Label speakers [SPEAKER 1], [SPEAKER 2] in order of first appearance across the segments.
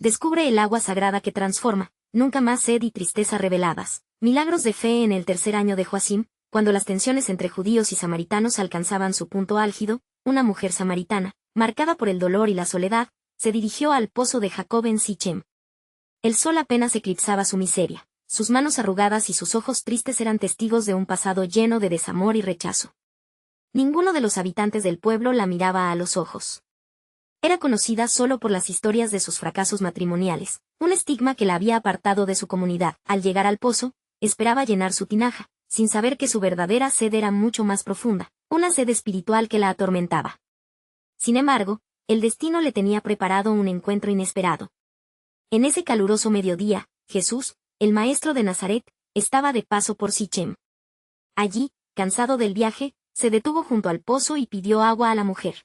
[SPEAKER 1] Descubre el agua sagrada que transforma, nunca más sed y tristeza reveladas. Milagros de fe en el tercer año de Joacim, cuando las tensiones entre judíos y samaritanos alcanzaban su punto álgido, una mujer samaritana, marcada por el dolor y la soledad, se dirigió al pozo de Jacob en Sichem. El sol apenas eclipsaba su miseria. Sus manos arrugadas y sus ojos tristes eran testigos de un pasado lleno de desamor y rechazo. Ninguno de los habitantes del pueblo la miraba a los ojos. Era conocida solo por las historias de sus fracasos matrimoniales, un estigma que la había apartado de su comunidad. Al llegar al pozo, esperaba llenar su tinaja, sin saber que su verdadera sed era mucho más profunda, una sed espiritual que la atormentaba. Sin embargo, el destino le tenía preparado un encuentro inesperado. En ese caluroso mediodía, Jesús, el maestro de Nazaret, estaba de paso por Sichem. Allí, cansado del viaje, se detuvo junto al pozo y pidió agua a la mujer.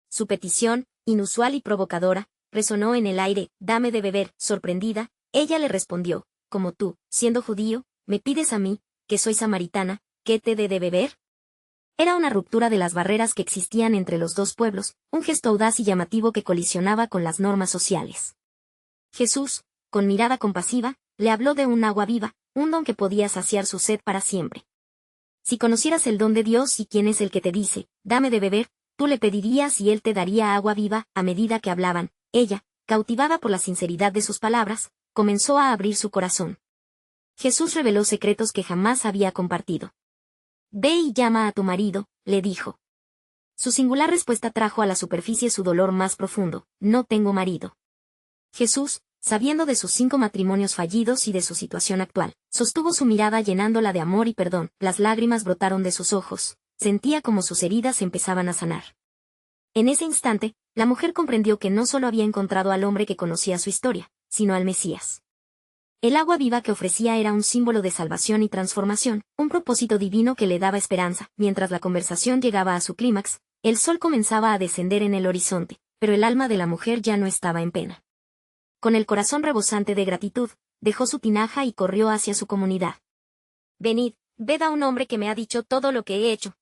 [SPEAKER 1] Su petición, inusual y provocadora, resonó en el aire. «Dame de beber». Sorprendida, ella le respondió: «Como tú, siendo judío, me pides a mí, que soy samaritana, ¿qué te dé de beber?». Era una ruptura de las barreras que existían entre los dos pueblos, un gesto audaz y llamativo que colisionaba con las normas sociales. Jesús, con mirada compasiva, le habló de un agua viva, un don que podía saciar su sed para siempre. Si conocieras el don de Dios y quién es el que te dice, «Dame de beber», tú le pedirías y él te daría agua viva. A medida que hablaban, ella, cautivada por la sinceridad de sus palabras, comenzó a abrir su corazón. Jesús reveló secretos que jamás había compartido. «Ve y llama a tu marido», le dijo. Su singular respuesta trajo a la superficie su dolor más profundo: «No tengo marido». Jesús, sabiendo de sus 5 matrimonios fallidos y de su situación actual, sostuvo su mirada llenándola de amor y perdón. Las lágrimas brotaron de sus ojos. Sentía como sus heridas empezaban a sanar. En ese instante, la mujer comprendió que no solo había encontrado al hombre que conocía su historia, sino al Mesías. El agua viva que ofrecía era un símbolo de salvación y transformación, un propósito divino que le daba esperanza. Mientras la conversación llegaba a su clímax, el sol comenzaba a descender en el horizonte, pero el alma de la mujer ya no estaba en pena. Con el corazón rebosante de gratitud, dejó su tinaja y corrió hacia su comunidad. «Venid, ved a un hombre que me ha dicho todo lo que he hecho.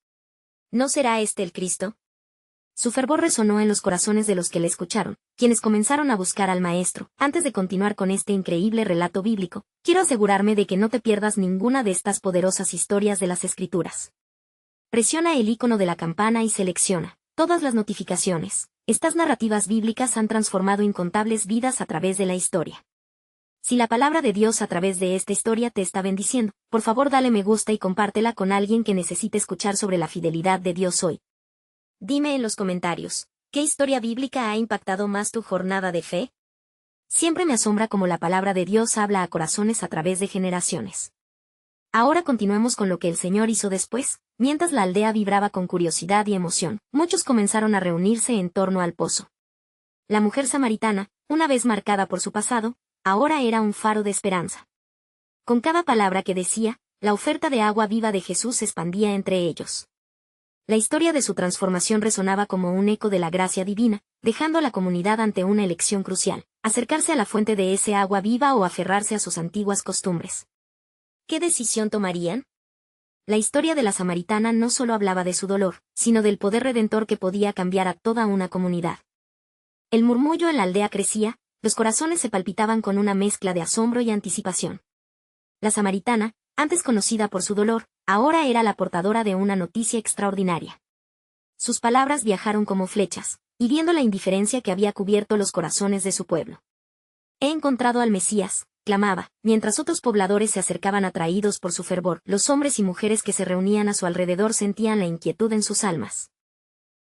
[SPEAKER 1] ¿No será este el Cristo?». Su fervor resonó en los corazones de los que le escucharon, quienes comenzaron a buscar al Maestro. Antes de continuar con este increíble relato bíblico, quiero asegurarme de que no te pierdas ninguna de estas poderosas historias de las Escrituras. Presiona el icono de la campana y selecciona todas las notificaciones. Estas narrativas bíblicas han transformado incontables vidas a través de la historia. Si la palabra de Dios a través de esta historia te está bendiciendo, por favor dale me gusta y compártela con alguien que necesite escuchar sobre la fidelidad de Dios hoy. Dime en los comentarios, ¿qué historia bíblica ha impactado más tu jornada de fe? Siempre me asombra cómo la palabra de Dios habla a corazones a través de generaciones. Ahora continuemos con lo que el Señor hizo después. Mientras la aldea vibraba con curiosidad y emoción, muchos comenzaron a reunirse en torno al pozo. La mujer samaritana, una vez marcada por su pasado, ahora era un faro de esperanza. Con cada palabra que decía, la oferta de agua viva de Jesús se expandía entre ellos. La historia de su transformación resonaba como un eco de la gracia divina, dejando a la comunidad ante una elección crucial: acercarse a la fuente de ese agua viva o aferrarse a sus antiguas costumbres. ¿Qué decisión tomarían? La historia de la samaritana no solo hablaba de su dolor, sino del poder redentor que podía cambiar a toda una comunidad. El murmullo en la aldea crecía, los corazones se palpitaban con una mezcla de asombro y anticipación. La samaritana, antes conocida por su dolor, ahora era la portadora de una noticia extraordinaria. Sus palabras viajaron como flechas, hiriendo la indiferencia que había cubierto los corazones de su pueblo. «He encontrado al Mesías», clamaba, mientras otros pobladores se acercaban atraídos por su fervor. Los hombres y mujeres que se reunían a su alrededor sentían la inquietud en sus almas.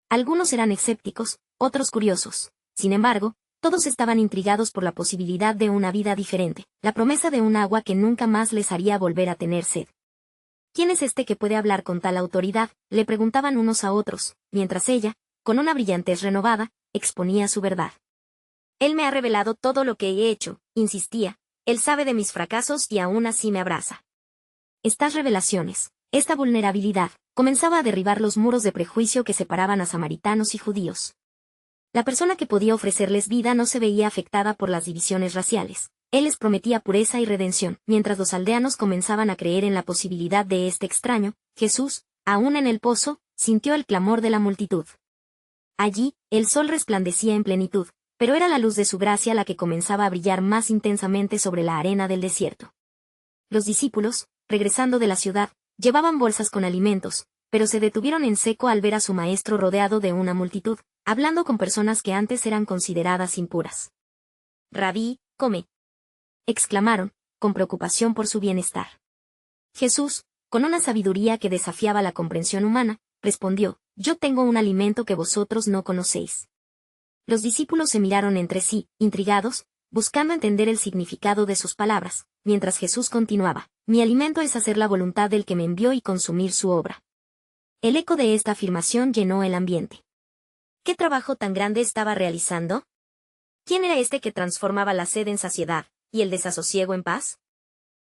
[SPEAKER 1] Algunos eran escépticos, otros curiosos. Sin embargo, todos estaban intrigados por la posibilidad de una vida diferente, la promesa de un agua que nunca más les haría volver a tener sed. «¿Quién es este que puede hablar con tal autoridad?», le preguntaban unos a otros, mientras ella, con una brillantez renovada, exponía su verdad. «Él me ha revelado todo lo que he hecho», insistía. «Él sabe de mis fracasos y aún así me abraza». Estas revelaciones, esta vulnerabilidad, comenzaba a derribar los muros de prejuicio que separaban a samaritanos y judíos. La persona que podía ofrecerles vida no se veía afectada por las divisiones raciales. Él les prometía pureza y redención. Mientras los aldeanos comenzaban a creer en la posibilidad de este extraño, Jesús, aún en el pozo, sintió el clamor de la multitud. Allí, el sol resplandecía en plenitud, pero era la luz de su gracia la que comenzaba a brillar más intensamente sobre la arena del desierto. Los discípulos, regresando de la ciudad, llevaban bolsas con alimentos, pero se detuvieron en seco al ver a su maestro rodeado de una multitud, hablando con personas que antes eran consideradas impuras. «Rabí, come», exclamaron, con preocupación por su bienestar. Jesús, con una sabiduría que desafiaba la comprensión humana, respondió: «Yo tengo un alimento que vosotros no conocéis». Los discípulos se miraron entre sí, intrigados, buscando entender el significado de sus palabras, mientras Jesús continuaba: «Mi alimento es hacer la voluntad del que me envió y consumir su obra». El eco de esta afirmación llenó el ambiente. ¿Qué trabajo tan grande estaba realizando? ¿Quién era este que transformaba la sed en saciedad, y el desasosiego en paz?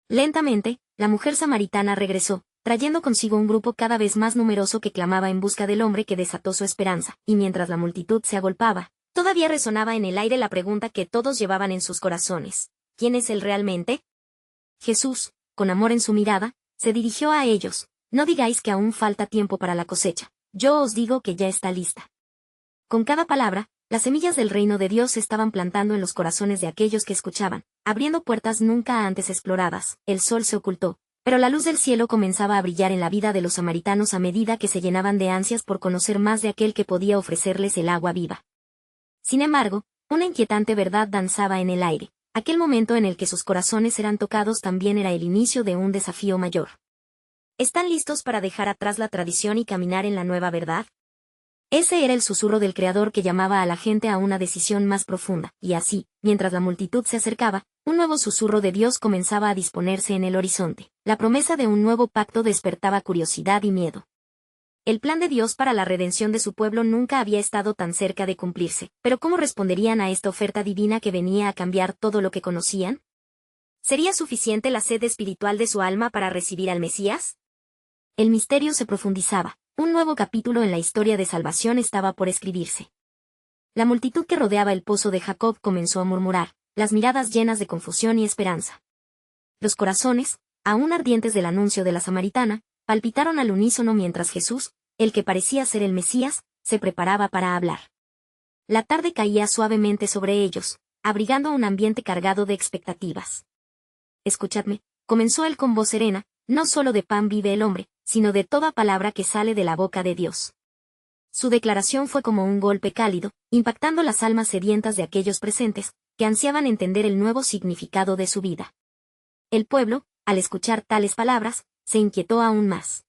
[SPEAKER 1] Lentamente, la mujer samaritana regresó, trayendo consigo un grupo cada vez más numeroso que clamaba en busca del hombre que desató su esperanza, y mientras la multitud se agolpaba, todavía resonaba en el aire la pregunta que todos llevaban en sus corazones: ¿quién es él realmente? Jesús, con amor en su mirada, se dirigió a ellos: «No digáis que aún falta tiempo para la cosecha, yo os digo que ya está lista». Con cada palabra, las semillas del reino de Dios se estaban plantando en los corazones de aquellos que escuchaban, abriendo puertas nunca antes exploradas. El sol se ocultó, pero la luz del cielo comenzaba a brillar en la vida de los samaritanos a medida que se llenaban de ansias por conocer más de aquel que podía ofrecerles el agua viva. Sin embargo, una inquietante verdad danzaba en el aire: aquel momento en el que sus corazones eran tocados también era el inicio de un desafío mayor. ¿Están listos para dejar atrás la tradición y caminar en la nueva verdad? Ese era el susurro del Creador que llamaba a la gente a una decisión más profunda, y así, mientras la multitud se acercaba, un nuevo susurro de Dios comenzaba a disponerse en el horizonte. La promesa de un nuevo pacto despertaba curiosidad y miedo. El plan de Dios para la redención de su pueblo nunca había estado tan cerca de cumplirse, pero ¿cómo responderían a esta oferta divina que venía a cambiar todo lo que conocían? ¿Sería suficiente la sed espiritual de su alma para recibir al Mesías? El misterio se profundizaba. Un nuevo capítulo en la historia de salvación estaba por escribirse. La multitud que rodeaba el pozo de Jacob comenzó a murmurar, las miradas llenas de confusión y esperanza. Los corazones, aún ardientes del anuncio de la samaritana, palpitaron al unísono mientras Jesús, el que parecía ser el Mesías, se preparaba para hablar. La tarde caía suavemente sobre ellos, abrigando un ambiente cargado de expectativas. «Escuchadme», comenzó él con voz serena, «no solo de pan vive el hombre, sino de toda palabra que sale de la boca de Dios». Su declaración fue como un golpe cálido, impactando las almas sedientas de aquellos presentes, que ansiaban entender el nuevo significado de su vida. El pueblo, al escuchar tales palabras, se inquietó aún más.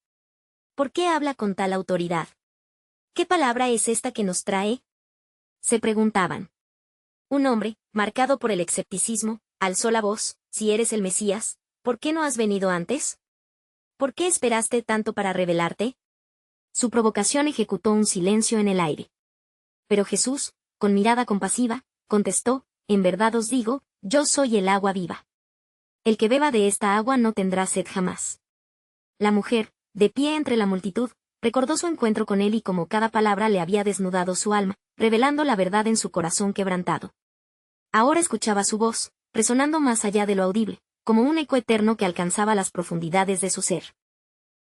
[SPEAKER 1] ¿Por qué habla con tal autoridad? ¿Qué palabra es esta que nos trae?, se preguntaban. Un hombre, marcado por el escepticismo, alzó la voz: «Si eres el Mesías, ¿por qué no has venido antes? ¿Por qué esperaste tanto para revelarte?». Su provocación ejecutó un silencio en el aire. Pero Jesús, con mirada compasiva, contestó: «En verdad os digo, yo soy el agua viva. El que beba de esta agua no tendrá sed jamás». La mujer, de pie entre la multitud, recordó su encuentro con él y cómo cada palabra le había desnudado su alma, revelando la verdad en su corazón quebrantado. Ahora escuchaba su voz, resonando más allá de lo audible, como un eco eterno que alcanzaba las profundidades de su ser.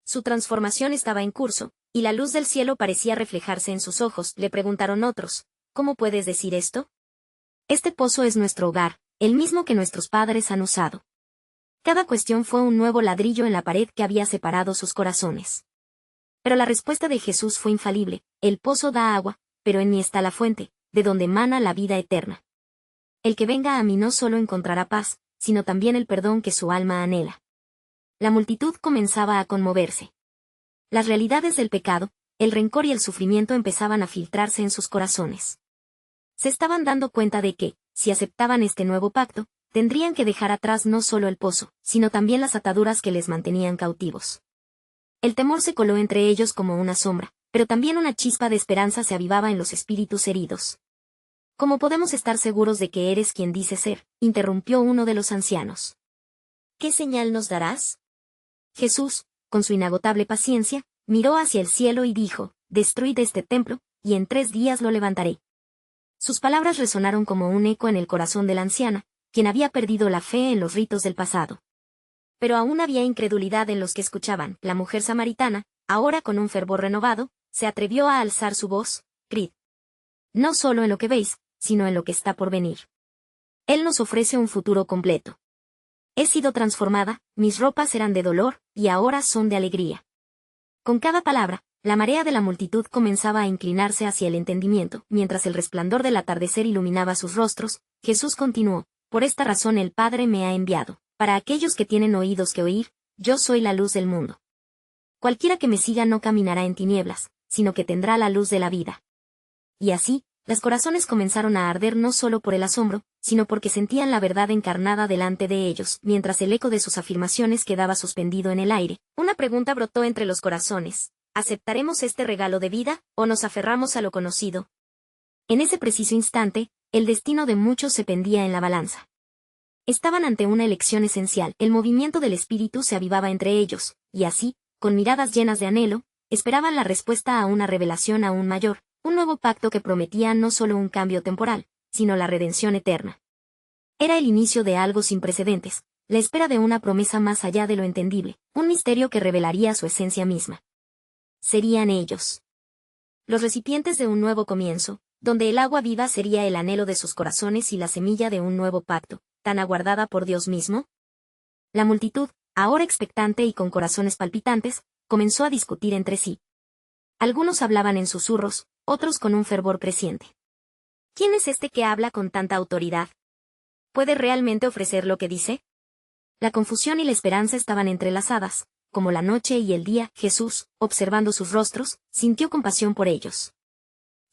[SPEAKER 1] Su transformación estaba en curso, y la luz del cielo parecía reflejarse en sus ojos. Le preguntaron otros: «¿Cómo puedes decir esto?». «Este pozo es nuestro hogar, el mismo que nuestros padres han usado». Cada cuestión fue un nuevo ladrillo en la pared que había separado sus corazones. Pero la respuesta de Jesús fue infalible: «El pozo da agua, pero en mí está la fuente, de donde emana la vida eterna. El que venga a mí no solo encontrará paz, sino también el perdón que su alma anhela». La multitud comenzaba a conmoverse. Las realidades del pecado, el rencor y el sufrimiento empezaban a filtrarse en sus corazones. Se estaban dando cuenta de que, si aceptaban este nuevo pacto, tendrían que dejar atrás no solo el pozo, sino también las ataduras que les mantenían cautivos. El temor se coló entre ellos como una sombra, pero también una chispa de esperanza se avivaba en los espíritus heridos. «¿Cómo podemos estar seguros de que eres quien dices ser?», interrumpió uno de los ancianos. «¿Qué señal nos darás?». Jesús, con su inagotable paciencia, miró hacia el cielo y dijo: «Destruid este templo, y en 3 días lo levantaré». Sus palabras resonaron como un eco en el corazón de la anciana, quien había perdido la fe en los ritos del pasado. Pero aún había incredulidad en los que escuchaban. La mujer samaritana, ahora con un fervor renovado, se atrevió a alzar su voz: «Crid. No solo en lo que veis, sino en lo que está por venir. Él nos ofrece un futuro completo. He sido transformada, mis ropas eran de dolor, y ahora son de alegría. Con cada palabra, la marea de la multitud comenzaba a inclinarse hacia el entendimiento, mientras el resplandor del atardecer iluminaba sus rostros. Jesús continuó: por esta razón el Padre me ha enviado. Para aquellos que tienen oídos que oír, yo soy la luz del mundo. Cualquiera que me siga no caminará en tinieblas, sino que tendrá la luz de la vida. Y así, los corazones comenzaron a arder no solo por el asombro, sino porque sentían la verdad encarnada delante de ellos. Mientras el eco de sus afirmaciones quedaba suspendido en el aire, una pregunta brotó entre los corazones: ¿aceptaremos este regalo de vida, o nos aferramos a lo conocido? En ese preciso instante, el destino de muchos se pendía en la balanza. Estaban ante una elección esencial. El movimiento del espíritu se avivaba entre ellos, y así, con miradas llenas de anhelo, esperaban la respuesta a una revelación aún mayor, un nuevo pacto que prometía no solo un cambio temporal, sino la redención eterna. Era el inicio de algo sin precedentes, la espera de una promesa más allá de lo entendible, un misterio que revelaría su esencia misma. Serían ellos los recipientes de un nuevo comienzo, donde el agua viva sería el anhelo de sus corazones y la semilla de un nuevo pacto, tan aguardada por Dios mismo. La multitud, ahora expectante y con corazones palpitantes, comenzó a discutir entre sí. Algunos hablaban en susurros, otros con un fervor creciente. ¿Quién es este que habla con tanta autoridad? ¿Puede realmente ofrecer lo que dice? La confusión y la esperanza estaban entrelazadas, como la noche y el día. Jesús, observando sus rostros, sintió compasión por ellos.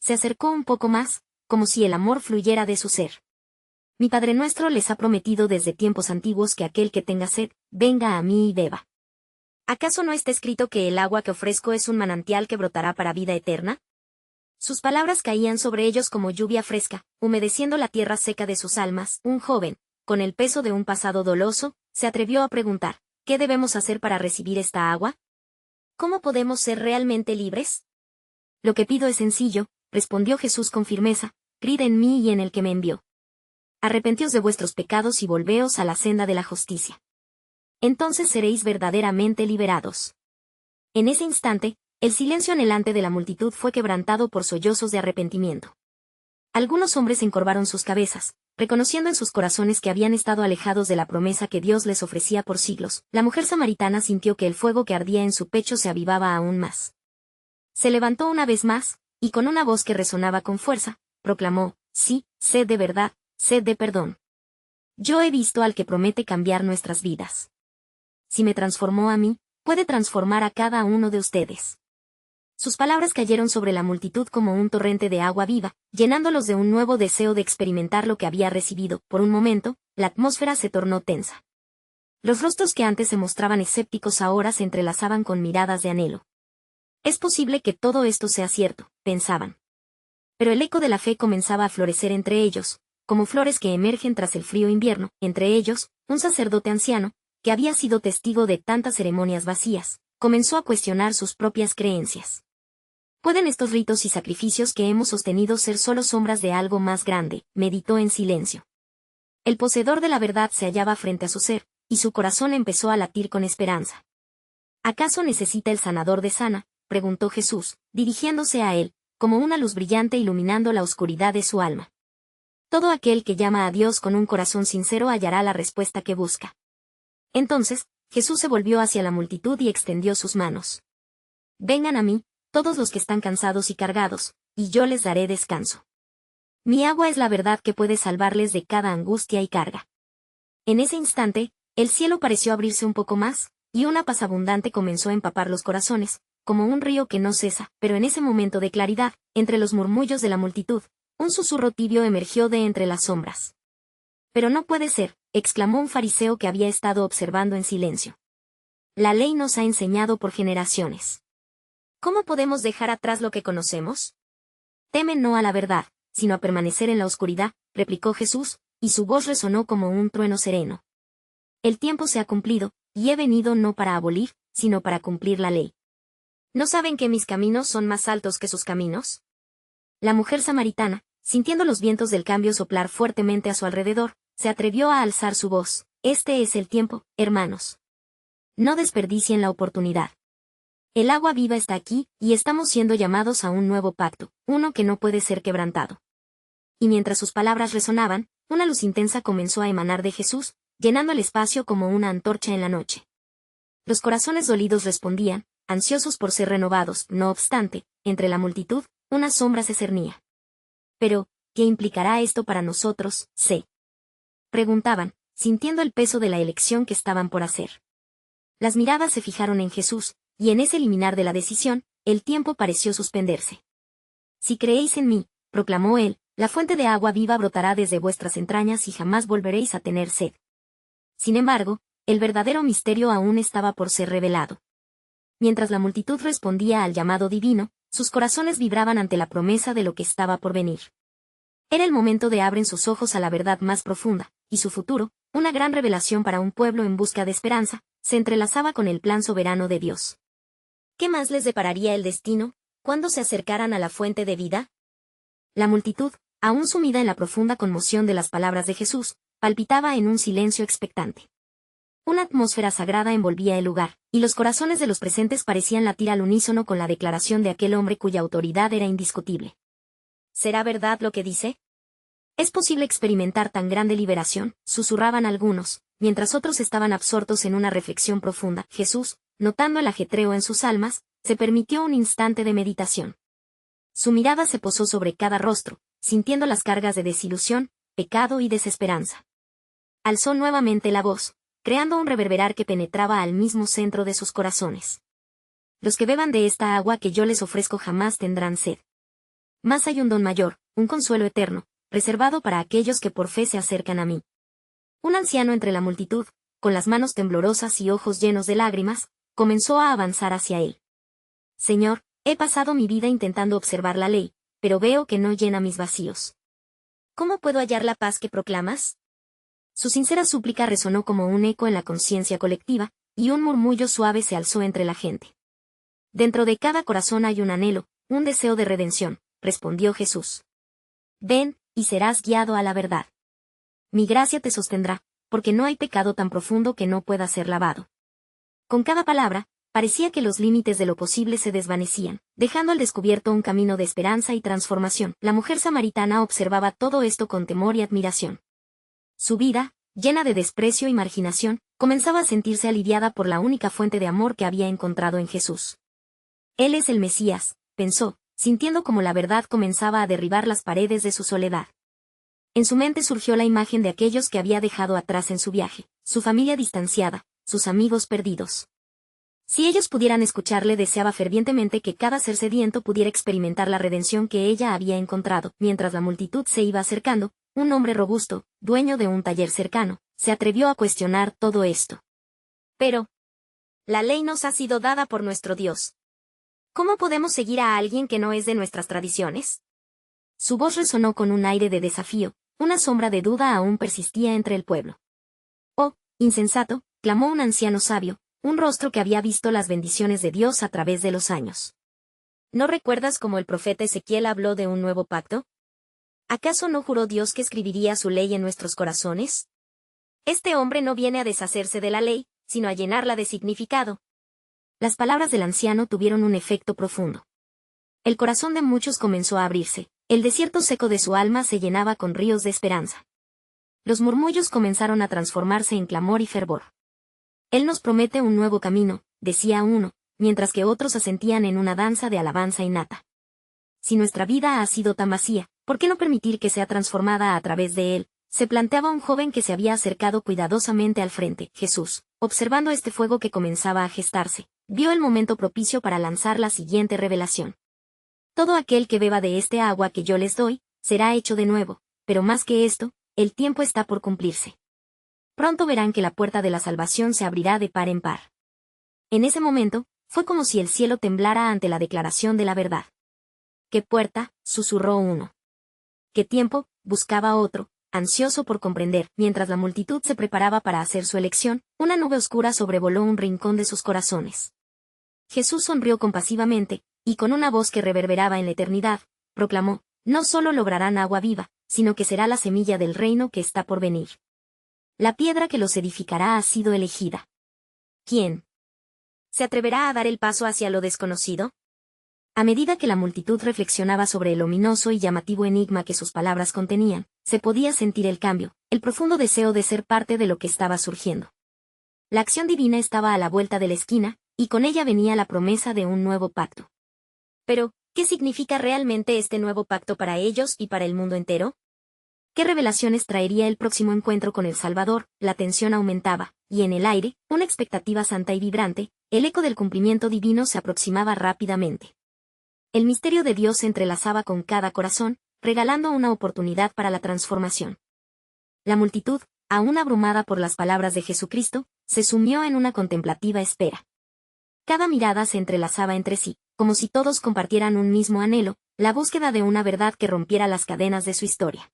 [SPEAKER 1] Se acercó un poco más, como si el amor fluyera de su ser. Mi Padre Nuestro les ha prometido desde tiempos antiguos que aquel que tenga sed, venga a mí y beba. ¿Acaso no está escrito que el agua que ofrezco es un manantial que brotará para vida eterna? Sus palabras caían sobre ellos como lluvia fresca, humedeciendo la tierra seca de sus almas. Un joven, con el peso de un pasado doloso, se atrevió a preguntar: ¿qué debemos hacer para recibir esta agua? ¿Cómo podemos ser realmente libres? Lo que pido es sencillo, respondió Jesús con firmeza: creed en mí y en el que me envió. Arrepentíos de vuestros pecados y volveos a la senda de la justicia. Entonces seréis verdaderamente liberados. En ese instante, el silencio anhelante de la multitud fue quebrantado por sollozos de arrepentimiento. Algunos hombres encorvaron sus cabezas, reconociendo en sus corazones que habían estado alejados de la promesa que Dios les ofrecía por siglos. La mujer samaritana sintió que el fuego que ardía en su pecho se avivaba aún más. Se levantó una vez más, y con una voz que resonaba con fuerza, proclamó: sí, sed de verdad, sed de perdón. Yo he visto al que promete cambiar nuestras vidas. Si me transformó a mí, puede transformar a cada uno de ustedes. Sus palabras cayeron sobre la multitud como un torrente de agua viva, llenándolos de un nuevo deseo de experimentar lo que había recibido. Por un momento, la atmósfera se tornó tensa. Los rostros que antes se mostraban escépticos ahora se entrelazaban con miradas de anhelo. Es posible que todo esto sea cierto, pensaban. Pero el eco de la fe comenzaba a florecer entre ellos, como flores que emergen tras el frío invierno. Entre ellos, un sacerdote anciano, que había sido testigo de tantas ceremonias vacías, comenzó a cuestionar sus propias creencias. ¿Pueden estos ritos y sacrificios que hemos sostenido ser solo sombras de algo más grande? Meditó en silencio. El poseedor de la verdad se hallaba frente a su ser, y su corazón empezó a latir con esperanza. ¿Acaso necesita el sanador de sana?, preguntó Jesús, dirigiéndose a él, como una luz brillante iluminando la oscuridad de su alma. Todo aquel que llama a Dios con un corazón sincero hallará la respuesta que busca. Entonces, Jesús se volvió hacia la multitud y extendió sus manos. Vengan a mí, todos los que están cansados y cargados, y yo les daré descanso. Mi agua es la verdad que puede salvarles de cada angustia y carga. En ese instante, el cielo pareció abrirse un poco más, y una paz abundante comenzó a empapar los corazones, como un río que no cesa. Pero en ese momento de claridad, entre los murmullos de la multitud, un susurro tibio emergió de entre las sombras. Pero no puede ser, exclamó un fariseo que había estado observando en silencio. La ley nos ha enseñado por generaciones. ¿Cómo podemos dejar atrás lo que conocemos? Temen no a la verdad, sino a permanecer en la oscuridad, replicó Jesús, y su voz resonó como un trueno sereno. El tiempo se ha cumplido, y he venido no para abolir, sino para cumplir la ley. ¿No saben que mis caminos son más altos que sus caminos? La mujer samaritana, sintiendo los vientos del cambio soplar fuertemente a su alrededor, se atrevió a alzar su voz. Este es el tiempo, hermanos. No desperdicien la oportunidad. El agua viva está aquí, y estamos siendo llamados a un nuevo pacto, uno que no puede ser quebrantado. y mientras sus palabras resonaban, una luz intensa comenzó a emanar de Jesús, llenando el espacio como una antorcha en la noche. Los corazones dolidos respondían, ansiosos por ser renovados. No obstante, entre la multitud, una sombra se cernía. Pero, ¿qué implicará esto para nosotros? Se preguntaban, sintiendo el peso de la elección que estaban por hacer. Las miradas se fijaron en Jesús, y en ese eliminar de la decisión, el tiempo pareció suspenderse. Si creéis en mí, proclamó él, la fuente de agua viva brotará desde vuestras entrañas y jamás volveréis a tener sed. Sin embargo, el verdadero misterio aún estaba por ser revelado. Mientras la multitud respondía al llamado divino, sus corazones vibraban ante la promesa de lo que estaba por venir. Era el momento de abrir sus ojos a la verdad más profunda, y su futuro, una gran revelación para un pueblo en busca de esperanza, se entrelazaba con el plan soberano de Dios. ¿Qué más les depararía el destino, cuando se acercaran a la fuente de vida? La multitud, aún sumida en la profunda conmoción de las palabras de Jesús, palpitaba en un silencio expectante. Una atmósfera sagrada envolvía el lugar, y los corazones de los presentes parecían latir al unísono con la declaración de aquel hombre cuya autoridad era indiscutible. ¿Será verdad lo que dice? ¿Es posible experimentar tan grande liberación?, susurraban algunos, mientras otros estaban absortos en una reflexión profunda. Jesús, notando el ajetreo en sus almas, se permitió un instante de meditación. Su mirada se posó sobre cada rostro, sintiendo las cargas de desilusión, pecado y desesperanza. Alzó nuevamente la voz, creando un reverberar que penetraba al mismo centro de sus corazones. Los que beban de esta agua que yo les ofrezco jamás tendrán sed. Mas hay un don mayor, un consuelo eterno, reservado para aquellos que por fe se acercan a mí. Un anciano entre la multitud, con las manos temblorosas y ojos llenos de lágrimas, comenzó a avanzar hacia él. Señor, he pasado mi vida intentando observar la ley, pero veo que no llena mis vacíos. ¿Cómo puedo hallar la paz que proclamas? Su sincera súplica resonó como un eco en la conciencia colectiva, y un murmullo suave se alzó entre la gente. Dentro de cada corazón hay un anhelo, un deseo de redención, respondió Jesús. Ven, y serás guiado a la verdad. Mi gracia te sostendrá, porque no hay pecado tan profundo que no pueda ser lavado. Con cada palabra, parecía que los límites de lo posible se desvanecían, dejando al descubierto un camino de esperanza y transformación. La mujer samaritana observaba todo esto con temor y admiración. Su vida, llena de desprecio y marginación, comenzaba a sentirse aliviada por la única fuente de amor que había encontrado en Jesús. Él es el Mesías, pensó, sintiendo como la verdad comenzaba a derribar las paredes de su soledad. En su mente surgió la imagen de aquellos que había dejado atrás en su viaje, su familia distanciada, sus amigos perdidos. Si ellos pudieran escucharle, deseaba fervientemente que cada ser sediento pudiera experimentar la redención que ella había encontrado. Mientras la multitud se iba acercando, un hombre robusto, dueño de un taller cercano, se atrevió a cuestionar todo esto. Pero, la ley nos ha sido dada por nuestro Dios. ¿Cómo podemos seguir a alguien que no es de nuestras tradiciones? Su voz resonó con un aire de desafío, una sombra de duda aún persistía entre el pueblo. Oh, insensato, clamó un anciano sabio, un rostro que había visto las bendiciones de Dios a través de los años. ¿No recuerdas cómo el profeta Ezequiel habló de un nuevo pacto? ¿Acaso no juró Dios que escribiría su ley en nuestros corazones? Este hombre no viene a deshacerse de la ley, sino a llenarla de significado. Las palabras del anciano tuvieron un efecto profundo. El corazón de muchos comenzó a abrirse, el desierto seco de su alma se llenaba con ríos de esperanza. Los murmullos comenzaron a transformarse en clamor y fervor. Él nos promete un nuevo camino, decía uno, mientras que otros asentían en una danza de alabanza innata. Si nuestra vida ha sido tan vacía, ¿por qué no permitir que sea transformada a través de él? Se planteaba un joven que se había acercado cuidadosamente al frente. Jesús, observando este fuego que comenzaba a gestarse, vio el momento propicio para lanzar la siguiente revelación. Todo aquel que beba de este agua que yo les doy, será hecho de nuevo, pero más que esto, el tiempo está por cumplirse. Pronto verán que la puerta de la salvación se abrirá de par en par. En ese momento, fue como si el cielo temblara ante la declaración de la verdad. ¿Qué puerta?, susurró uno. ¿Qué tiempo?, buscaba otro, ansioso por comprender. Mientras la multitud se preparaba para hacer su elección, una nube oscura sobrevoló un rincón de sus corazones. Jesús sonrió compasivamente, y con una voz que reverberaba en la eternidad, proclamó, no solo lograrán agua viva, sino que será la semilla del reino que está por venir. La piedra que los edificará ha sido elegida. ¿Quién se atreverá a dar el paso hacia lo desconocido? A medida que la multitud reflexionaba sobre el ominoso y llamativo enigma que sus palabras contenían, se podía sentir el cambio, el profundo deseo de ser parte de lo que estaba surgiendo. La acción divina estaba a la vuelta de la esquina, y con ella venía la promesa de un nuevo pacto. Pero, ¿qué significa realmente este nuevo pacto para ellos y para el mundo entero? ¿Qué revelaciones traería el próximo encuentro con el Salvador? La tensión aumentaba, y en el aire, una expectativa santa y vibrante, el eco del cumplimiento divino se aproximaba rápidamente. El misterio de Dios se entrelazaba con cada corazón, regalando una oportunidad para la transformación. La multitud, aún abrumada por las palabras de Jesucristo, se sumió en una contemplativa espera. Cada mirada se entrelazaba entre sí, como si todos compartieran un mismo anhelo, la búsqueda de una verdad que rompiera las cadenas de su historia.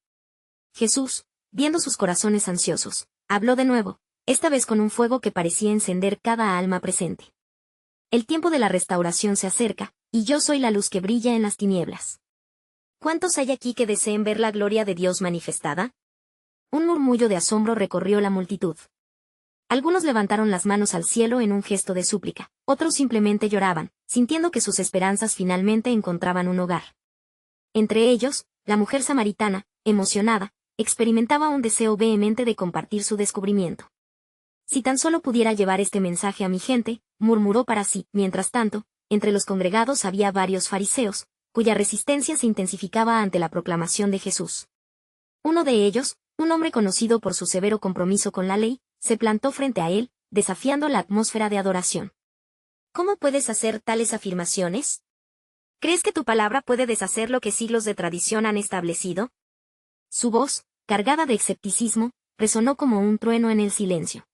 [SPEAKER 1] Jesús, viendo sus corazones ansiosos, habló de nuevo, esta vez con un fuego que parecía encender cada alma presente. El tiempo de la restauración se acerca, y yo soy la luz que brilla en las tinieblas. ¿Cuántos hay aquí que deseen ver la gloria de Dios manifestada? Un murmullo de asombro recorrió la multitud. Algunos levantaron las manos al cielo en un gesto de súplica, otros simplemente lloraban, sintiendo que sus esperanzas finalmente encontraban un hogar. Entre ellos, la mujer samaritana, emocionada, experimentaba un deseo vehemente de compartir su descubrimiento. Si tan solo pudiera llevar este mensaje a mi gente, murmuró para sí. Mientras tanto, entre los congregados había varios fariseos, cuya resistencia se intensificaba ante la proclamación de Jesús. Uno de ellos, un hombre conocido por su severo compromiso con la ley, se plantó frente a él, desafiando la atmósfera de adoración. ¿Cómo puedes hacer tales afirmaciones? ¿Crees que tu palabra puede deshacer lo que siglos de tradición han establecido? Su voz, cargada de escepticismo, resonó como un trueno en el silencio.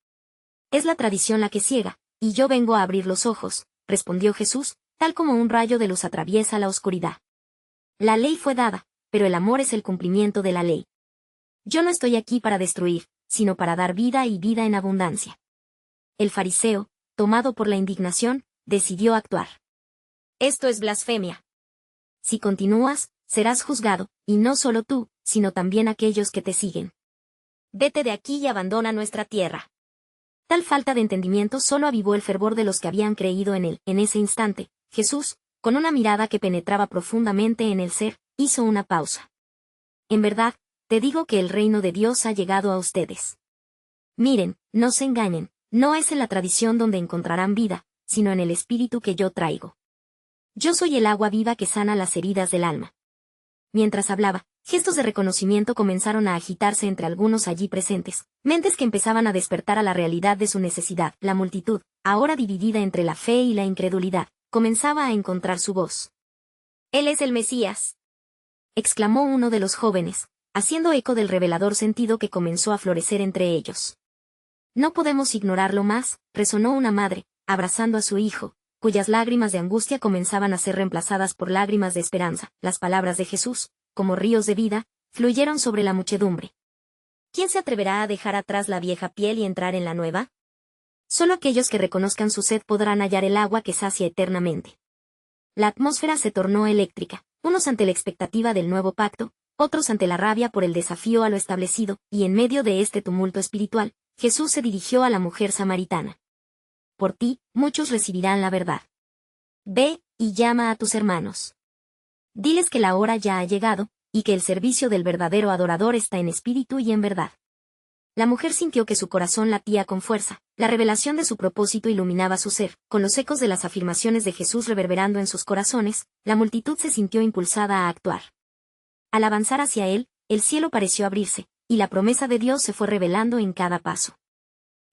[SPEAKER 1] Es la tradición la que ciega, y yo vengo a abrir los ojos, respondió Jesús, tal como un rayo de luz atraviesa la oscuridad. La ley fue dada, pero el amor es el cumplimiento de la ley. Yo no estoy aquí para destruir, sino para dar vida y vida en abundancia. El fariseo, tomado por la indignación, decidió actuar. Esto es blasfemia. Si continúas, serás juzgado, y no solo tú, sino también aquellos que te siguen. Vete de aquí y abandona nuestra tierra. Tal falta de entendimiento solo avivó el fervor de los que habían creído en él. En ese instante, Jesús, con una mirada que penetraba profundamente en el ser, hizo una pausa. En verdad, te digo que el reino de Dios ha llegado a ustedes. Miren, no se engañen, no es en la tradición donde encontrarán vida, sino en el espíritu que yo traigo. Yo soy el agua viva que sana las heridas del alma. Mientras hablaba, gestos de reconocimiento comenzaron a agitarse entre algunos allí presentes, mentes que empezaban a despertar a la realidad de su necesidad. La multitud, ahora dividida entre la fe y la incredulidad, comenzaba a encontrar su voz. «Él es el Mesías», exclamó uno de los jóvenes, haciendo eco del revelador sentido que comenzó a florecer entre ellos. «No podemos ignorarlo más», resonó una madre, abrazando a su hijo, cuyas lágrimas de angustia comenzaban a ser reemplazadas por lágrimas de esperanza. Las palabras de Jesús, como ríos de vida, fluyeron sobre la muchedumbre. ¿Quién se atreverá a dejar atrás la vieja piel y entrar en la nueva? Solo aquellos que reconozcan su sed podrán hallar el agua que sacia eternamente. La atmósfera se tornó eléctrica, unos ante la expectativa del nuevo pacto, otros ante la rabia por el desafío a lo establecido, y en medio de este tumulto espiritual, Jesús se dirigió a la mujer samaritana. Por ti, muchos recibirán la verdad. Ve, y llama a tus hermanos. Diles que la hora ya ha llegado, y que el servicio del verdadero adorador está en espíritu y en verdad. La mujer sintió que su corazón latía con fuerza, la revelación de su propósito iluminaba su ser, con los ecos de las afirmaciones de Jesús reverberando en sus corazones, la multitud se sintió impulsada a actuar. Al avanzar hacia él, el cielo pareció abrirse, y la promesa de Dios se fue revelando en cada paso.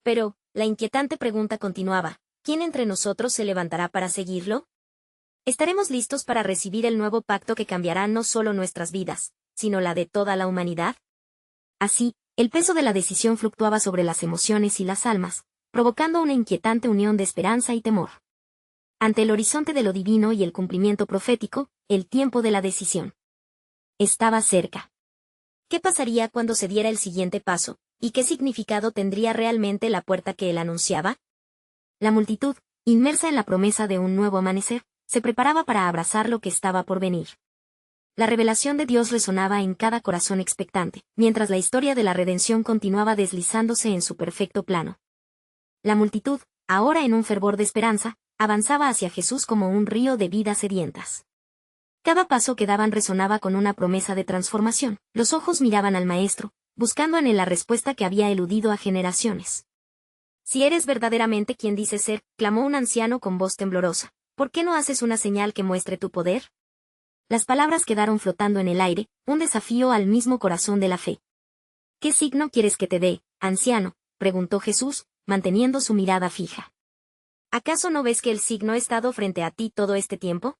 [SPEAKER 1] Pero, la inquietante pregunta continuaba, ¿quién entre nosotros se levantará para seguirlo? ¿Estaremos listos para recibir el nuevo pacto que cambiará no solo nuestras vidas, sino la de toda la humanidad? Así, el peso de la decisión fluctuaba sobre las emociones y las almas, provocando una inquietante unión de esperanza y temor. Ante el horizonte de lo divino y el cumplimiento profético, el tiempo de la decisión estaba cerca. ¿Qué pasaría cuando se diera el siguiente paso, y qué significado tendría realmente la puerta que él anunciaba? La multitud, inmersa en la promesa de un nuevo amanecer, se preparaba para abrazar lo que estaba por venir. La revelación de Dios resonaba en cada corazón expectante, mientras la historia de la redención continuaba deslizándose en su perfecto plano. La multitud, ahora en un fervor de esperanza, avanzaba hacia Jesús como un río de vidas sedientas. Cada paso que daban resonaba con una promesa de transformación. Los ojos miraban al Maestro, buscando en él la respuesta que había eludido a generaciones. Si eres verdaderamente quien dices ser, clamó un anciano con voz temblorosa, ¿por qué no haces una señal que muestre tu poder? Las palabras quedaron flotando en el aire, un desafío al mismo corazón de la fe. ¿Qué signo quieres que te dé, anciano?, preguntó Jesús, manteniendo su mirada fija. ¿Acaso no ves que el signo ha estado frente a ti todo este tiempo?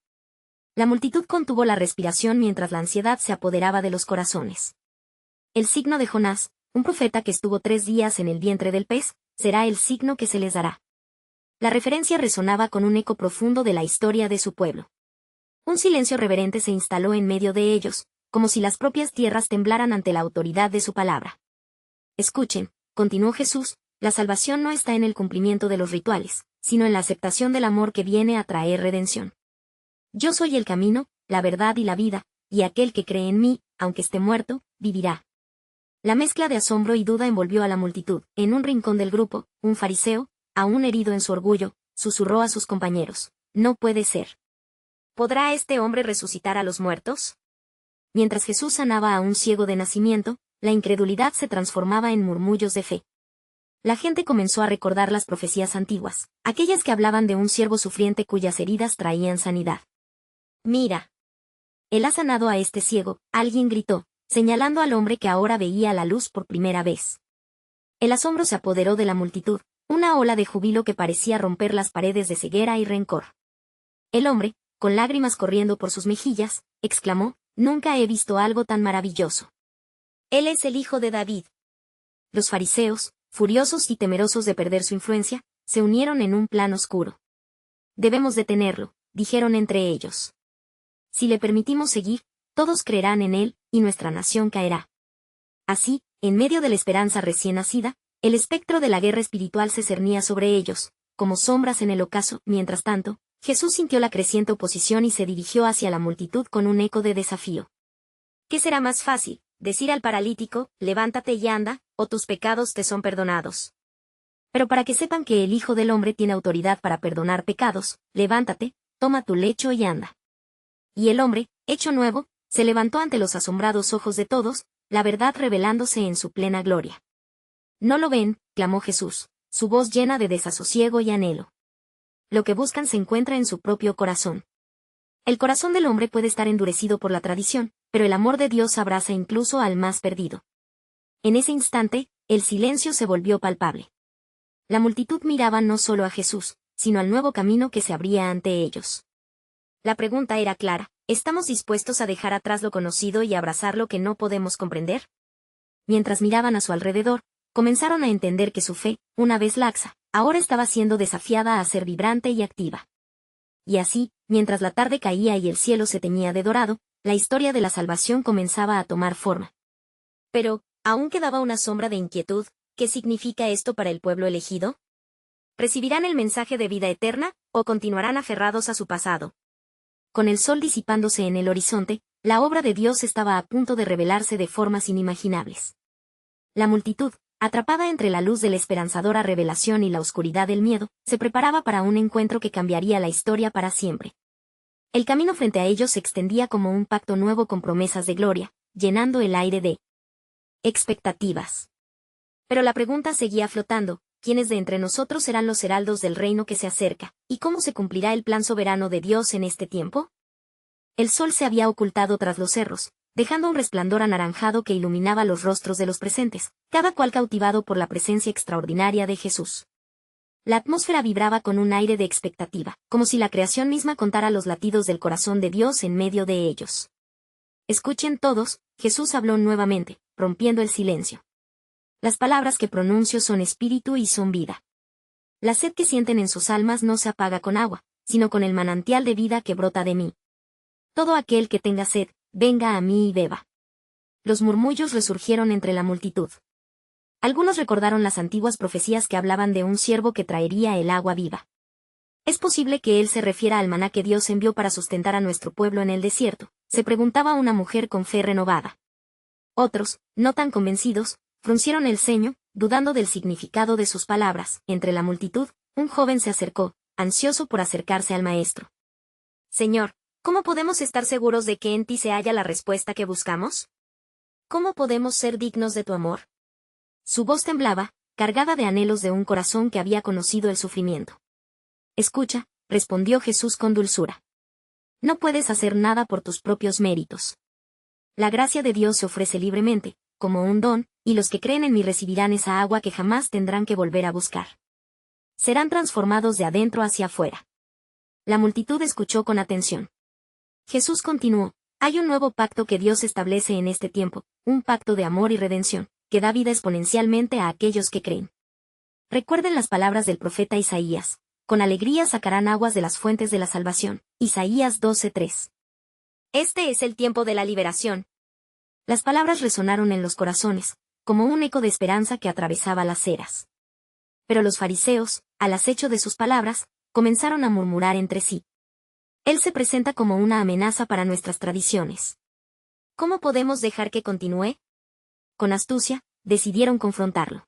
[SPEAKER 1] La multitud contuvo la respiración mientras la ansiedad se apoderaba de los corazones. El signo de Jonás, un profeta que estuvo 3 días en el vientre del pez, será el signo que se les dará. La referencia resonaba con un eco profundo de la historia de su pueblo. Un silencio reverente se instaló en medio de ellos, como si las propias tierras temblaran ante la autoridad de su palabra. Escuchen, continuó Jesús, la salvación no está en el cumplimiento de los rituales, sino en la aceptación del amor que viene a traer redención. Yo soy el camino, la verdad y la vida, y aquel que cree en mí, aunque esté muerto, vivirá. La mezcla de asombro y duda envolvió a la multitud. En un rincón del grupo, un fariseo, aún herido en su orgullo, susurró a sus compañeros: «No puede ser. ¿Podrá este hombre resucitar a los muertos?». Mientras Jesús sanaba a un ciego de nacimiento, la incredulidad se transformaba en murmullos de fe. La gente comenzó a recordar las profecías antiguas, aquellas que hablaban de un siervo sufriente cuyas heridas traían sanidad. «Mira. Él ha sanado a este ciego», alguien gritó, señalando al hombre que ahora veía la luz por primera vez. El asombro se apoderó de la multitud, una ola de júbilo que parecía romper las paredes de ceguera y rencor. El hombre, con lágrimas corriendo por sus mejillas, exclamó: «Nunca he visto algo tan maravilloso. Él es el hijo de David». Los fariseos, furiosos y temerosos de perder su influencia, se unieron en un plan oscuro. «Debemos detenerlo», dijeron entre ellos. «Si le permitimos seguir, todos creerán en él, y nuestra nación caerá». Así, en medio de la esperanza recién nacida, el espectro de la guerra espiritual se cernía sobre ellos, como sombras en el ocaso. Mientras tanto, Jesús sintió la creciente oposición y se dirigió hacia la multitud con un eco de desafío. ¿Qué será más fácil, decir al paralítico, levántate y anda, o tus pecados te son perdonados? Pero para que sepan que el Hijo del Hombre tiene autoridad para perdonar pecados, levántate, toma tu lecho y anda. Y el hombre, hecho nuevo, se levantó ante los asombrados ojos de todos, la verdad revelándose en su plena gloria. «¿No lo ven?», clamó Jesús, su voz llena de desasosiego y anhelo. «Lo que buscan se encuentra en su propio corazón». El corazón del hombre puede estar endurecido por la tradición, pero el amor de Dios abraza incluso al más perdido. En ese instante, el silencio se volvió palpable. La multitud miraba no solo a Jesús, sino al nuevo camino que se abría ante ellos. La pregunta era clara: ¿estamos dispuestos a dejar atrás lo conocido y abrazar lo que no podemos comprender? Mientras miraban a su alrededor, comenzaron a entender que su fe, una vez laxa, ahora estaba siendo desafiada a ser vibrante y activa. Y así, mientras la tarde caía y el cielo se teñía de dorado, la historia de la salvación comenzaba a tomar forma. Pero, aún quedaba una sombra de inquietud. ¿Qué significa esto para el pueblo elegido? ¿Recibirán el mensaje de vida eterna, o continuarán aferrados a su pasado? Con el sol disipándose en el horizonte, la obra de Dios estaba a punto de revelarse de formas inimaginables. La multitud, atrapada entre la luz de la esperanzadora revelación y la oscuridad del miedo, se preparaba para un encuentro que cambiaría la historia para siempre. El camino frente a ellos se extendía como un pacto nuevo con promesas de gloria, llenando el aire de expectativas. Pero la pregunta seguía flotando: ¿quiénes de entre nosotros serán los heraldos del reino que se acerca, y cómo se cumplirá el plan soberano de Dios en este tiempo? El sol se había ocultado tras los cerros, dejando un resplandor anaranjado que iluminaba los rostros de los presentes, cada cual cautivado por la presencia extraordinaria de Jesús. La atmósfera vibraba con un aire de expectativa, como si la creación misma contara los latidos del corazón de Dios en medio de ellos. «Escuchen todos», Jesús habló nuevamente, rompiendo el silencio. «Las palabras que pronuncio son espíritu y son vida. La sed que sienten en sus almas no se apaga con agua, sino con el manantial de vida que brota de mí. Todo aquel que tenga sed, venga a mí y beba». Los murmullos resurgieron entre la multitud. Algunos recordaron las antiguas profecías que hablaban de un siervo que traería el agua viva. ¿Es posible que él se refiera al maná que Dios envió para sustentar a nuestro pueblo en el desierto?, se preguntaba una mujer con fe renovada. Otros, no tan convencidos, fruncieron el ceño, dudando del significado de sus palabras. Entre la multitud, un joven se acercó, ansioso por acercarse al maestro. Señor, ¿cómo podemos estar seguros de que en ti se halla la respuesta que buscamos? ¿Cómo podemos ser dignos de tu amor? Su voz temblaba, cargada de anhelos de un corazón que había conocido el sufrimiento. Escucha, respondió Jesús con dulzura. No puedes hacer nada por tus propios méritos. La gracia de Dios se ofrece libremente, como un don, y los que creen en mí recibirán esa agua que jamás tendrán que volver a buscar. Serán transformados de adentro hacia afuera. La multitud escuchó con atención. Jesús continuó, hay un nuevo pacto que Dios establece en este tiempo, un pacto de amor y redención, que da vida exponencialmente a aquellos que creen. Recuerden las palabras del profeta Isaías, con alegría sacarán aguas de las fuentes de la salvación, Isaías 12:3. Este es el tiempo de la liberación. Las palabras resonaron en los corazones, como un eco de esperanza que atravesaba las eras. Pero los fariseos, al acecho de sus palabras, comenzaron a murmurar entre sí. Él se presenta como una amenaza para nuestras tradiciones. ¿Cómo podemos dejar que continúe? Con astucia, decidieron confrontarlo.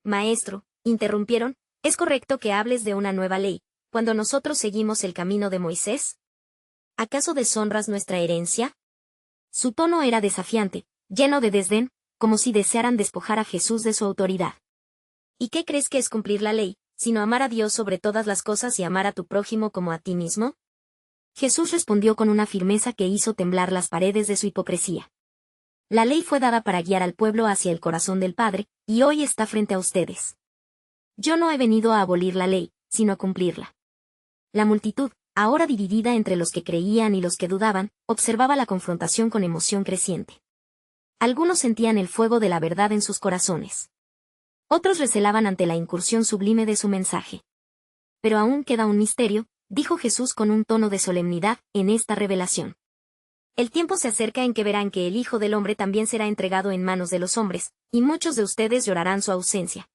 [SPEAKER 1] Maestro, interrumpieron, ¿es correcto que hables de una nueva ley, cuando nosotros seguimos el camino de Moisés? ¿Acaso deshonras nuestra herencia? Su tono era desafiante, lleno de desdén, como si desearan despojar a Jesús de su autoridad. ¿Y qué crees que es cumplir la ley, sino amar a Dios sobre todas las cosas y amar a tu prójimo como a ti mismo? Jesús respondió con una firmeza que hizo temblar las paredes de su hipocresía. La ley fue dada para guiar al pueblo hacia el corazón del Padre, y hoy está frente a ustedes. Yo no he venido a abolir la ley, sino a cumplirla. La multitud, ahora dividida entre los que creían y los que dudaban, observaba la confrontación con emoción creciente. Algunos sentían el fuego de la verdad en sus corazones. Otros recelaban ante la incursión sublime de su mensaje. Pero aún queda un misterio, dijo Jesús con un tono de solemnidad, en esta revelación. El tiempo se acerca en que verán que el Hijo del Hombre también será entregado en manos de los hombres, y muchos de ustedes llorarán su ausencia.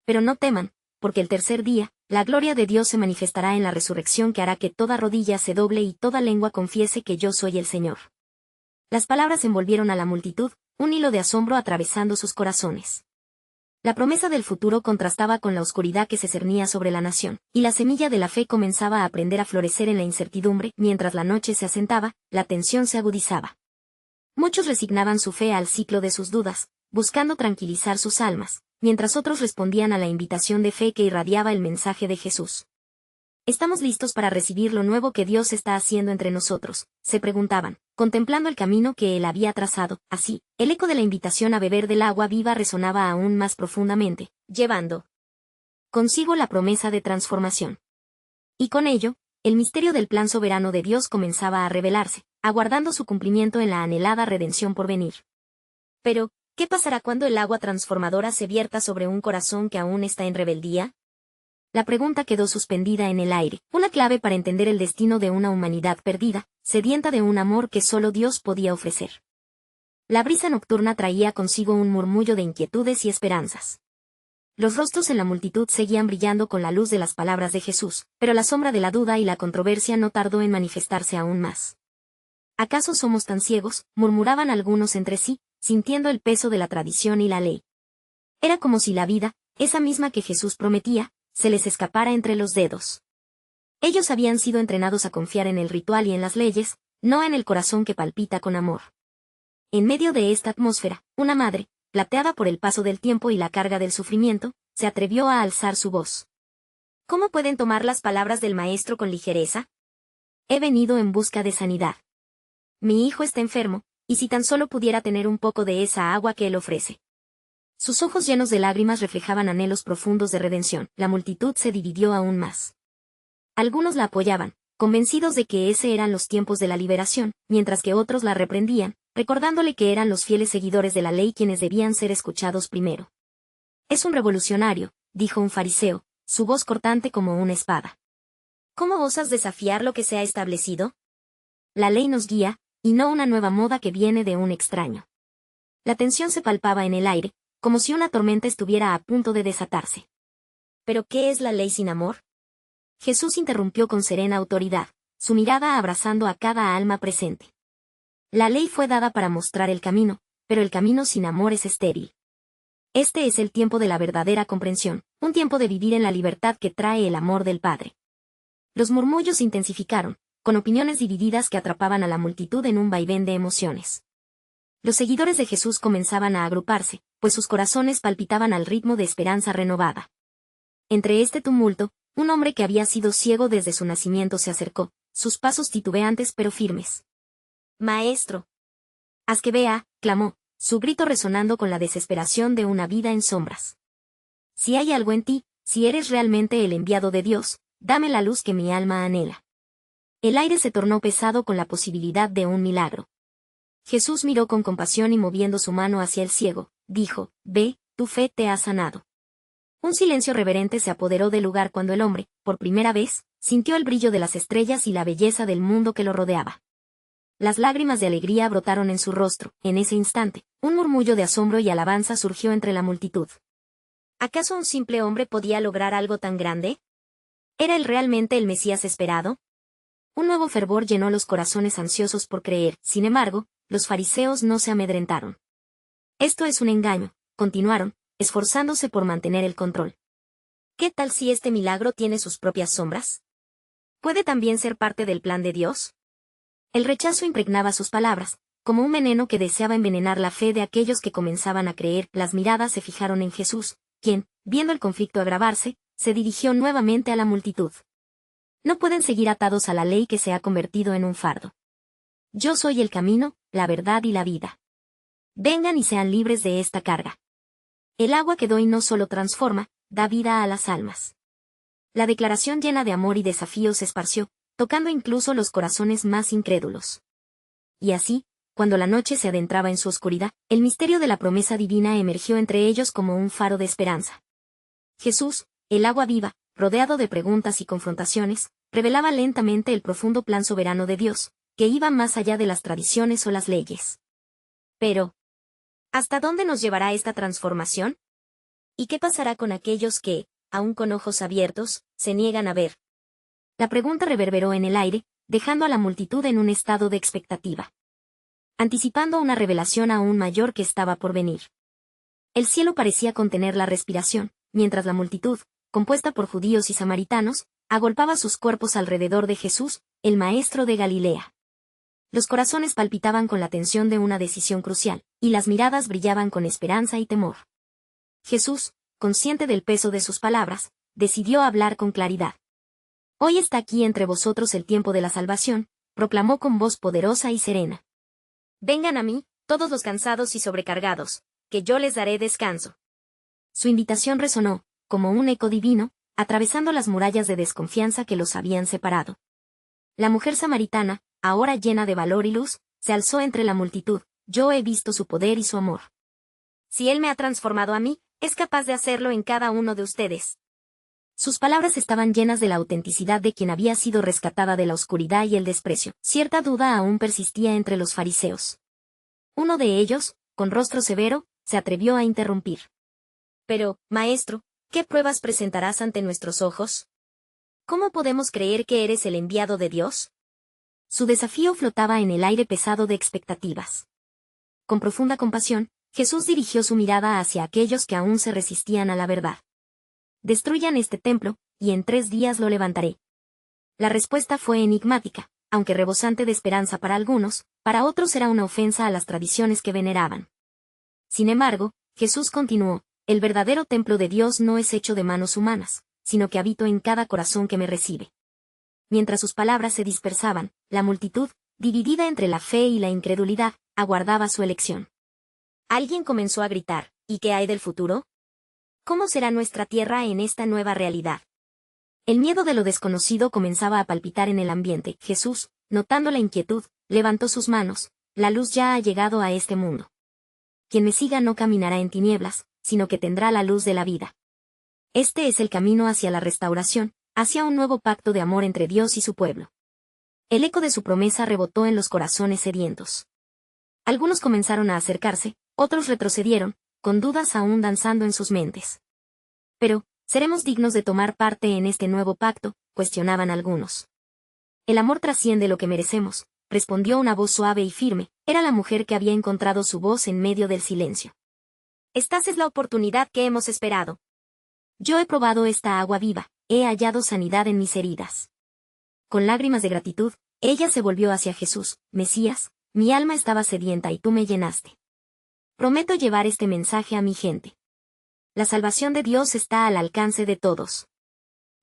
[SPEAKER 1] Pero no teman, porque el tercer día, la gloria de Dios se manifestará en la resurrección que hará que toda rodilla se doble y toda lengua confiese que yo soy el Señor. Las palabras envolvieron a la multitud, un hilo de asombro atravesando sus corazones. La promesa del futuro contrastaba con la oscuridad que se cernía sobre la nación, y la semilla de la fe comenzaba a aprender a florecer en la incertidumbre. Mientras la noche se asentaba, la tensión se agudizaba. Muchos resignaban su fe al ciclo de sus dudas, buscando tranquilizar sus almas, mientras otros respondían a la invitación de fe que irradiaba el mensaje de Jesús. ¿Estamos listos para recibir lo nuevo que Dios está haciendo entre nosotros?, se preguntaban, contemplando el camino que Él había trazado. Así, el eco de la invitación a beber del agua viva resonaba aún más profundamente, llevando consigo la promesa de transformación. Y con ello, el misterio del plan soberano de Dios comenzaba a revelarse, aguardando su cumplimiento en la anhelada redención por venir. Pero, ¿qué pasará cuando el agua transformadora se vierta sobre un corazón que aún está en rebeldía? La pregunta quedó suspendida en el aire, una clave para entender el destino de una humanidad perdida, sedienta de un amor que solo Dios podía ofrecer. La brisa nocturna traía consigo un murmullo de inquietudes y esperanzas. Los rostros en la multitud seguían brillando con la luz de las palabras de Jesús, pero la sombra de la duda y la controversia no tardó en manifestarse aún más. ¿Acaso somos tan ciegos?, murmuraban algunos entre sí, sintiendo el peso de la tradición y la ley. Era como si la vida, esa misma que Jesús prometía, se les escapara entre los dedos. Ellos habían sido entrenados a confiar en el ritual y en las leyes, no en el corazón que palpita con amor. En medio de esta atmósfera, una madre, plateada por el paso del tiempo y la carga del sufrimiento, se atrevió a alzar su voz. ¿Cómo pueden tomar las palabras del Maestro con ligereza? He venido en busca de sanidad. Mi hijo está enfermo, y si tan solo pudiera tener un poco de esa agua que él ofrece. Sus ojos llenos de lágrimas reflejaban anhelos profundos de redención. La multitud se dividió aún más. Algunos la apoyaban, convencidos de que ese eran los tiempos de la liberación, mientras que otros la reprendían, recordándole que eran los fieles seguidores de la ley quienes debían ser escuchados primero. Es un revolucionario, dijo un fariseo, su voz cortante como una espada. ¿Cómo osas desafiar lo que se ha establecido? La ley nos guía, y no una nueva moda que viene de un extraño. La tensión se palpaba en el aire, como si una tormenta estuviera a punto de desatarse. ¿Pero qué es la ley sin amor? Jesús interrumpió con serena autoridad, su mirada abrazando a cada alma presente. La ley fue dada para mostrar el camino, pero el camino sin amor es estéril. Este es el tiempo de la verdadera comprensión, un tiempo de vivir en la libertad que trae el amor del Padre. Los murmullos se intensificaron, con opiniones divididas que atrapaban a la multitud en un vaivén de emociones. Los seguidores de Jesús comenzaban a agruparse, pues sus corazones palpitaban al ritmo de esperanza renovada. Entre este tumulto, un hombre que había sido ciego desde su nacimiento se acercó, sus pasos titubeantes pero firmes. «Maestro». «Haz que vea», clamó, su grito resonando con la desesperación de una vida en sombras. «Si hay algo en ti, si eres realmente el enviado de Dios, dame la luz que mi alma anhela». El aire se tornó pesado con la posibilidad de un milagro. Jesús miró con compasión y moviendo su mano hacia el ciego, dijo, «Ve, tu fe te ha sanado». Un silencio reverente se apoderó del lugar cuando el hombre, por primera vez, sintió el brillo de las estrellas y la belleza del mundo que lo rodeaba. Las lágrimas de alegría brotaron en su rostro. En ese instante, un murmullo de asombro y alabanza surgió entre la multitud. ¿Acaso un simple hombre podía lograr algo tan grande? ¿Era él realmente el Mesías esperado? Un nuevo fervor llenó los corazones ansiosos por creer. Sin embargo, los fariseos no se amedrentaron. «Esto es un engaño», continuaron, esforzándose por mantener el control. «¿Qué tal si este milagro tiene sus propias sombras? ¿Puede también ser parte del plan de Dios?». El rechazo impregnaba sus palabras, como un veneno que deseaba envenenar la fe de aquellos que comenzaban a creer. Las miradas se fijaron en Jesús, quien, viendo el conflicto agravarse, se dirigió nuevamente a la multitud. «No pueden seguir atados a la ley que se ha convertido en un fardo. Yo soy el camino, la verdad y la vida. Vengan y sean libres de esta carga». El agua que doy no solo transforma, da vida a las almas. La declaración llena de amor y desafíos se esparció, tocando incluso los corazones más incrédulos. Y así, cuando la noche se adentraba en su oscuridad, el misterio de la promesa divina emergió entre ellos como un faro de esperanza. Jesús, el agua viva, rodeado de preguntas y confrontaciones, revelaba lentamente el profundo plan soberano de Dios, que iba más allá de las tradiciones o las leyes. Pero, ¿hasta dónde nos llevará esta transformación? ¿Y qué pasará con aquellos que, aún con ojos abiertos, se niegan a ver? La pregunta reverberó en el aire, dejando a la multitud en un estado de expectativa, anticipando una revelación aún mayor que estaba por venir. El cielo parecía contener la respiración, mientras la multitud, compuesta por judíos y samaritanos, agolpaba sus cuerpos alrededor de Jesús, el Maestro de Galilea. Los corazones palpitaban con la tensión de una decisión crucial, y las miradas brillaban con esperanza y temor. Jesús, consciente del peso de sus palabras, decidió hablar con claridad. «Hoy está aquí entre vosotros el tiempo de la salvación», proclamó con voz poderosa y serena. «Vengan a mí, todos los cansados y sobrecargados, que yo les daré descanso». Su invitación resonó, como un eco divino, atravesando las murallas de desconfianza que los habían separado. La mujer samaritana, ahora llena de valor y luz, se alzó entre la multitud. «Yo he visto su poder y su amor. Si Él me ha transformado a mí, es capaz de hacerlo en cada uno de ustedes». Sus palabras estaban llenas de la autenticidad de quien había sido rescatada de la oscuridad y el desprecio. Cierta duda aún persistía entre los fariseos. Uno de ellos, con rostro severo, se atrevió a interrumpir. «Pero, maestro, ¿qué pruebas presentarás ante nuestros ojos? ¿Cómo podemos creer que eres el enviado de Dios?». Su desafío flotaba en el aire pesado de expectativas. Con profunda compasión, Jesús dirigió su mirada hacia aquellos que aún se resistían a la verdad. «Destruyan este templo, y en 3 días lo levantaré». La respuesta fue enigmática, aunque rebosante de esperanza para algunos, para otros era una ofensa a las tradiciones que veneraban. Sin embargo, Jesús continuó, «El verdadero templo de Dios no es hecho de manos humanas, sino que habito en cada corazón que me recibe». Mientras sus palabras se dispersaban, la multitud, dividida entre la fe y la incredulidad, aguardaba su elección. Alguien comenzó a gritar, «¿Y qué hay del futuro? ¿Cómo será nuestra tierra en esta nueva realidad?». El miedo de lo desconocido comenzaba a palpitar en el ambiente. Jesús, notando la inquietud, levantó sus manos. «La luz ya ha llegado a este mundo. Quien me siga no caminará en tinieblas, sino que tendrá la luz de la vida». Este es el camino hacia la restauración, hacia un nuevo pacto de amor entre Dios y su pueblo. El eco de su promesa rebotó en los corazones sedientos. Algunos comenzaron a acercarse, otros retrocedieron, con dudas aún danzando en sus mentes. «Pero, ¿seremos dignos de tomar parte en este nuevo pacto?», cuestionaban algunos. «El amor trasciende lo que merecemos», respondió una voz suave y firme. Era la mujer que había encontrado su voz en medio del silencio. «Esta es la oportunidad que hemos esperado. Yo he probado esta agua viva, he hallado sanidad en mis heridas. con lágrimas de gratitud, ella se volvió hacia Jesús. Mesías, mi alma estaba sedienta y tú me llenaste. Prometo llevar este mensaje a mi gente. La salvación de Dios está al alcance de todos.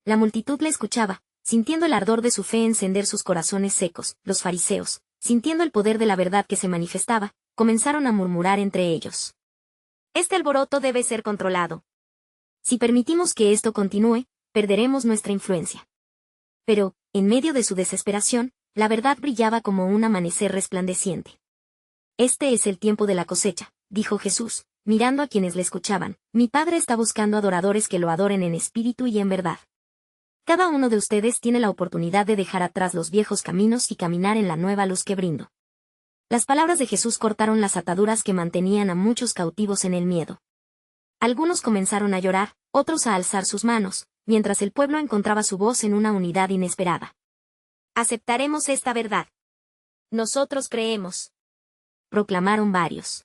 [SPEAKER 1] La multitud le escuchaba, sintiendo el ardor de su fe encender sus corazones secos. Los fariseos, sintiendo el poder de la verdad que se manifestaba, comenzaron a murmurar entre ellos. Este alboroto debe ser controlado. Si permitimos que esto continúe, perderemos nuestra influencia. Pero, en medio de su desesperación, la verdad brillaba como un amanecer resplandeciente. Este es el tiempo de la cosecha, dijo Jesús, mirando a quienes le escuchaban. Mi Padre está buscando adoradores que lo adoren en espíritu y en verdad. Cada uno de ustedes tiene la oportunidad de dejar atrás los viejos caminos y caminar en la nueva luz que brindo. Las palabras de Jesús cortaron las ataduras que mantenían a muchos cautivos en el miedo. Algunos comenzaron a llorar, otros a alzar sus manos, mientras el pueblo encontraba su voz en una unidad inesperada. Aceptaremos esta verdad. Nosotros creemos. Proclamaron varios.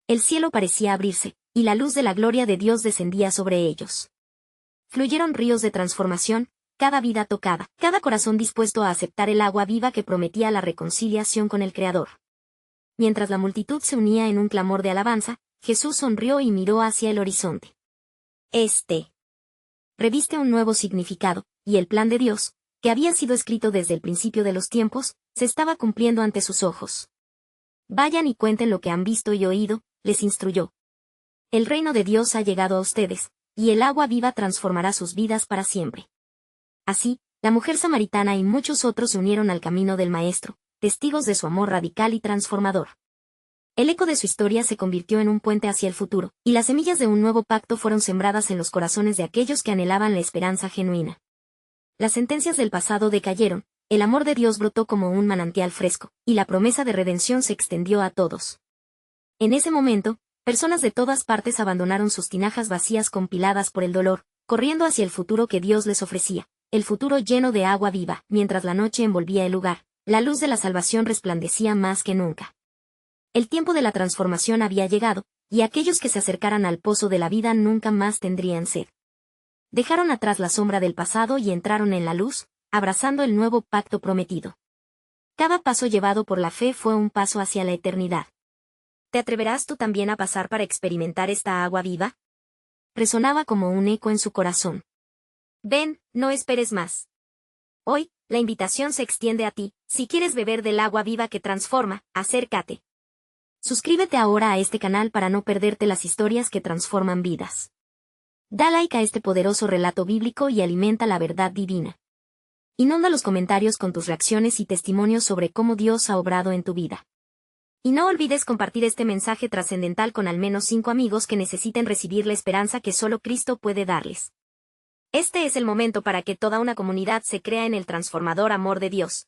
[SPEAKER 1] El cielo parecía abrirse, y la luz de la gloria de Dios descendía sobre ellos. Fluyeron ríos de transformación, cada vida tocada, cada corazón dispuesto a aceptar el agua viva que prometía la reconciliación con el Creador. Mientras la multitud se unía en un clamor de alabanza, Jesús sonrió y miró hacia el horizonte. Reviste un nuevo significado, y el plan de Dios, que había sido escrito desde el principio de los tiempos, se estaba cumpliendo ante sus ojos. Vayan y cuenten lo que han visto y oído, les instruyó. El reino de Dios ha llegado a ustedes, y el agua viva transformará sus vidas para siempre. Así, la mujer samaritana y muchos otros se unieron al camino del Maestro, testigos de su amor radical y transformador. El eco de su historia se convirtió en un puente hacia el futuro, y las semillas de un nuevo pacto fueron sembradas en los corazones de aquellos que anhelaban la esperanza genuina. Las sentencias del pasado decayeron, el amor de Dios brotó como un manantial fresco, y la promesa de redención se extendió a todos. En ese momento, personas de todas partes abandonaron sus tinajas vacías compiladas por el dolor, corriendo hacia el futuro que Dios les ofrecía, el futuro lleno de agua viva. Mientras la noche envolvía el lugar, la luz de la salvación resplandecía más que nunca. El tiempo de la transformación había llegado, y aquellos que se acercaran al pozo de la vida nunca más tendrían sed. Dejaron atrás la sombra del pasado y entraron en la luz, abrazando el nuevo pacto prometido. Cada paso llevado por la fe fue un paso hacia la eternidad. ¿Te atreverás tú también a pasar para experimentar esta agua viva? Resonaba como un eco en su corazón. Ven, no esperes más. Hoy, la invitación se extiende a ti. Si quieres beber del agua viva que transforma, acércate. Suscríbete ahora a este canal para no perderte las historias que transforman vidas. Da like a este poderoso relato bíblico y alimenta la verdad divina. Inunda los comentarios con tus reacciones y testimonios sobre cómo Dios ha obrado en tu vida. Y no olvides compartir este mensaje trascendental con al menos 5 amigos que necesiten recibir la esperanza que solo Cristo puede darles. Este es el momento para que toda una comunidad se crea en el transformador amor de Dios.